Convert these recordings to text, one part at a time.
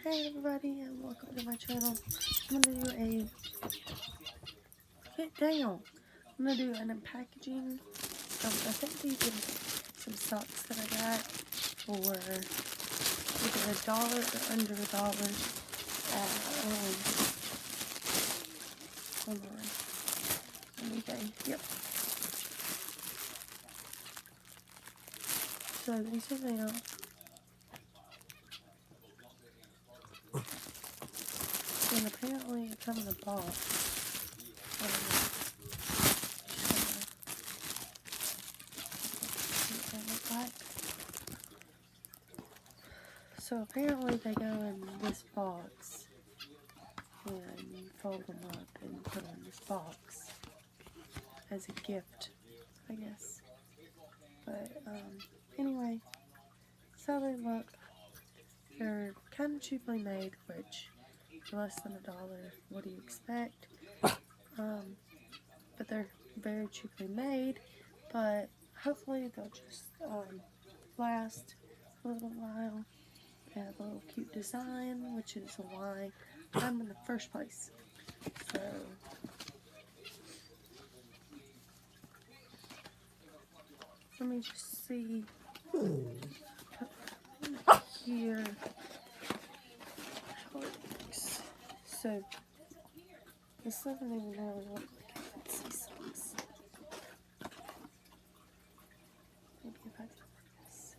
Hey everybody, and welcome to my channel. I'm gonna do get down. I'm gonna do an unpackaging. I think these are some socks that I got for either $1 or under $1 at hold on, eBay. Yep. So these are them. And apparently it comes in a box. So apparently they go in this box, and you fold them up and put them in this box as a gift, I guess. But anyway, that's how they look. They're kind of cheaply made, which for less than $1, what do you expect? But they're very cheaply made, but hopefully they'll just last a little while. They have a little cute design, which is why I'm in the first place. So let me just see here how it looks. So this doesn't even really look like a fancy socks. Maybe if I do like this.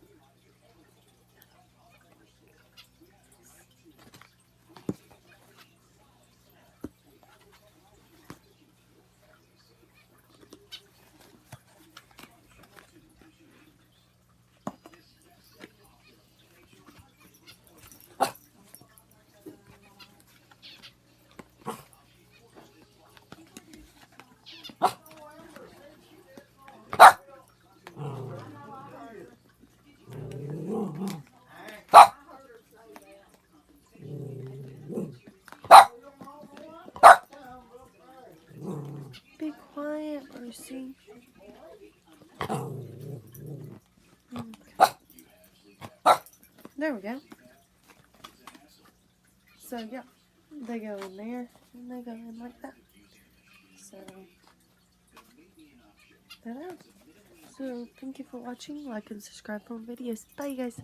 Be quiet, Lucy. There we go. So yeah, they go in there and they go in like that. So there. So thank you for watching. Like and subscribe for more videos. Bye, you guys.